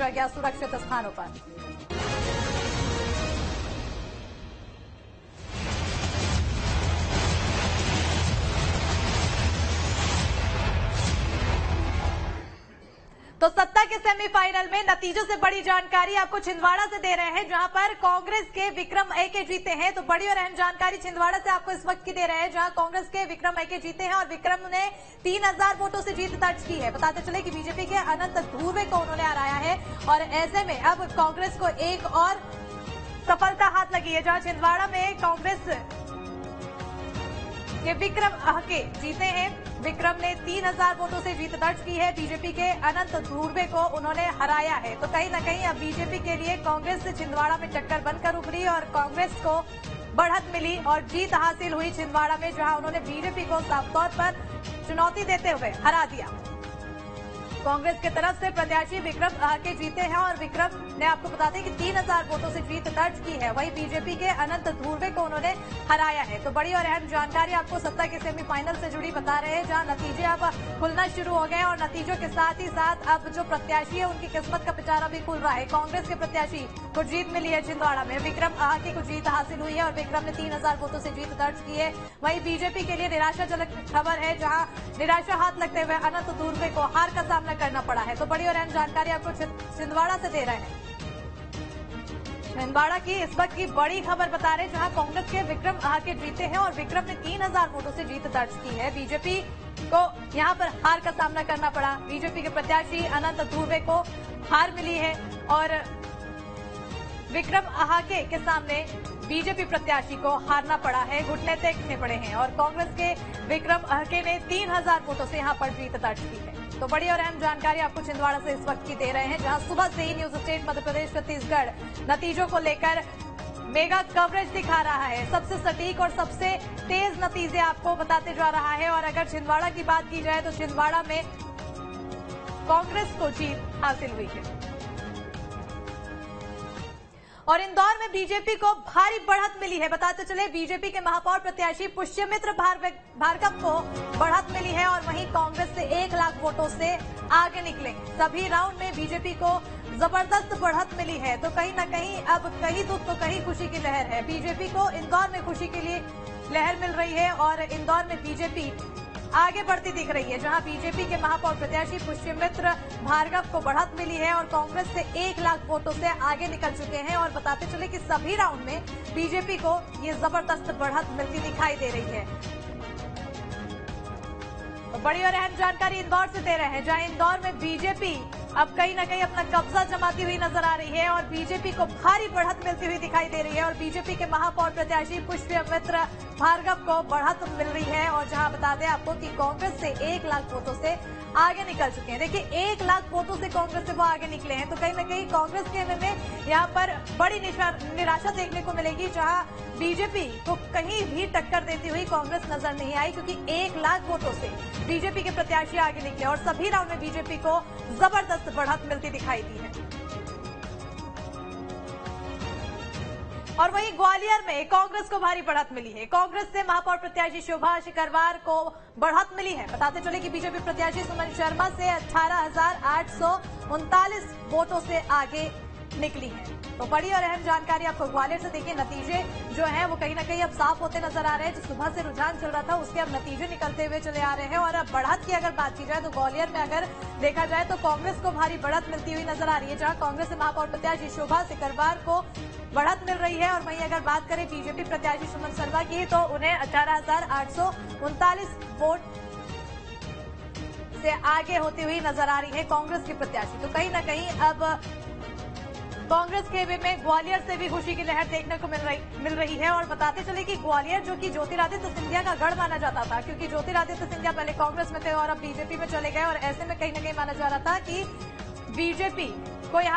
गया सुरक्षित स्थानों पर। तो सत्ता के सेमीफाइनल में नतीजों से बड़ी जानकारी आपको छिंदवाड़ा से दे रहे हैं, जहां पर कांग्रेस के विक्रम एके जीते हैं। तो बड़ी और अहम जानकारी छिंदवाड़ा से आपको इस वक्त की दे रहे हैं, जहां कांग्रेस के विक्रम एके जीते हैं और विक्रम ने 3000 वोटों से जीत दर्ज की है। बताते चले कि बीजेपी के अनंत धुर्वे को उन्होंने हराया है और ऐसे में अब कांग्रेस को एक और सफलता हाथ लगी है, जहां छिंदवाड़ा में कांग्रेस के विक्रम आहके जीते हैं। विक्रम ने 3000 वोटों से जीत दर्ज की है। बीजेपी के अनंत धुर्वे को उन्होंने हराया है। तो कहीं न कहीं अब बीजेपी के लिए कांग्रेस से छिंदवाड़ा में टक्कर बनकर उभरी और कांग्रेस को बढ़त मिली और जीत हासिल हुई छिंदवाड़ा में, जहां उन्होंने बीजेपी को साफ तौर पर चुनौती देते हुए हरा दिया। कांग्रेस की तरफ से प्रत्याशी विक्रम आहके जीते हैं और विक्रम ने आपको बता दें कि 3000 वोटों से जीत दर्ज की है। वहीं बीजेपी के अनंत धुर्वे को उन्होंने हराया है। तो बड़ी और अहम जानकारी आपको सत्ता के सेमीफाइनल से जुड़ी बता रहे हैं, जहां नतीजे अब खुलना शुरू हो गए और नतीजों के साथ ही साथ अब जो प्रत्याशी है उनकी किस्मत का पिटारा भी खुल रहा है। कांग्रेस के प्रत्याशी को जीत मिली है छिंदवाड़ा में, विक्रम आहके को जीत हासिल हुई है और विक्रम ने 3000 वोटों से जीत दर्ज की है। वहीं बीजेपी के लिए निराशाजनक खबर है, जहां निराशा हाथ लगते हुए अनंत धुर्वे को हार का सामना करना पड़ा है। तो बड़ी और अहम जानकारी आपको छिंदवाड़ा से दे रहे हैं। छिंदवाड़ा की इस वक्त की बड़ी खबर बता रहे हैं, जहां कांग्रेस के विक्रम आहके जीते हैं और विक्रम ने 3000 वोटों से जीत दर्ज की है। बीजेपी को यहां पर हार का सामना करना पड़ा। बीजेपी के प्रत्याशी अनंत धुर्वे को हार मिली है और विक्रम आहके के सामने बीजेपी प्रत्याशी को हारना पड़ा है, घुटने टेकने पड़े हैं और कांग्रेस के विक्रम आहके ने 3000 वोटों से यहां पर जीत दर्ज की है। तो बड़ी और अहम जानकारी आपको छिंदवाड़ा से इस वक्त की दे रहे हैं, जहां सुबह से ही न्यूज स्टेट मध्य प्रदेश छत्तीसगढ़ नतीजों को लेकर मेगा कवरेज दिखा रहा है। सबसे सटीक और सबसे तेज नतीजे आपको बताते जा रहा है। और अगर छिंदवाड़ा की बात की जाए तो छिंदवाड़ा में कांग्रेस को जीत हासिल हुई है और इंदौर में बीजेपी को भारी बढ़त मिली है। बताते चले बीजेपी के महापौर प्रत्याशी पुष्यमित्र भार्गव को बढ़त मिली है और वहीं कांग्रेस से 1 लाख वोटों से आगे निकले। सभी राउंड में बीजेपी को जबरदस्त बढ़त मिली है। तो कहीं न कहीं अब कहीं दुख तो कहीं खुशी की लहर है। बीजेपी को इंदौर में खुशी के लिए लहर मिल रही है और इंदौर में बीजेपी आगे बढ़ती दिख रही है, जहां बीजेपी के महापौर प्रत्याशी पुष्यमित्र भार्गव को बढ़त मिली है और कांग्रेस से 1 लाख वोटों से आगे निकल चुके हैं। और बताते चले कि सभी राउंड में बीजेपी को ये जबरदस्त बढ़त मिलती दिखाई दे रही है। तो बड़ी और अहम जानकारी इंदौर से दे रहे हैं, जहां इंदौर में बीजेपी अब कहीं न कहीं अपना कब्जा जमाती हुई नजर आ रही है और बीजेपी को भारी बढ़त मिलती हुई दिखाई दे रही है और बीजेपी के महापौर प्रत्याशी पुष्यमित्र भार्गव को बढ़त मिल रही है। और जहां बता दें आपको कि कांग्रेस से 1 लाख वोटों से आगे निकल चुके हैं। देखिए 1 लाख वोटों से कांग्रेस से वो आगे निकले हैं, तो कहीं न कहीं कांग्रेस के में यहाँ पर बड़ी निराशा देखने को मिलेगी, जहां बीजेपी को कहीं भी टक्कर देती हुई कांग्रेस नजर नहीं आई, क्योंकि 1 लाख वोटों से बीजेपी के प्रत्याशी आगे निकले और सभी राउंड में बीजेपी को जबरदस्त बढ़त मिलती दिखाई दी है। और वहीं ग्वालियर में कांग्रेस को भारी बढ़त मिली है। कांग्रेस से महापौर प्रत्याशी शोभा शिकरवार को बढ़त मिली है। बताते चले कि बीजेपी प्रत्याशी सुमन शर्मा से 18,839 वोटों से आगे निकली है। तो बड़ी और अहम जानकारी आपको ग्वालियर से देखिए, नतीजे जो हैं वो कहीं ना कहीं अब साफ होते नजर आ रहे हैं। जो सुबह से रुझान चल रहा था उसके अब नतीजे निकलते हुए चले आ रहे हैं। और अब बढ़त की अगर बात की जाए तो ग्वालियर में अगर देखा जाए तो कांग्रेस को भारी बढ़त मिलती हुई नजर आ रही है, जहां कांग्रेस से महापौर प्रत्याशी शोभा शिकरवार को बढ़त मिल रही है। और वहीं अगर बात करें बीजेपी प्रत्याशी सुमन शर्मा की, तो उन्हें 18,839 वोट से आगे होती हुई नजर आ रही है कांग्रेस की प्रत्याशी। तो कहीं ना कहीं अब कांग्रेस के में ग्वालियर से भी खुशी की लहर देखने को मिल रही है। और बताते चले कि ग्वालियर जो कि ज्योतिरादित्य सिंधिया का गढ़ माना जाता था, क्योंकि ज्योतिरादित्य सिंधिया पहले कांग्रेस में थे और अब बीजेपी में चले गए और ऐसे में कहीं ना कहीं माना जा रहा था कि बीजेपी को यहाँ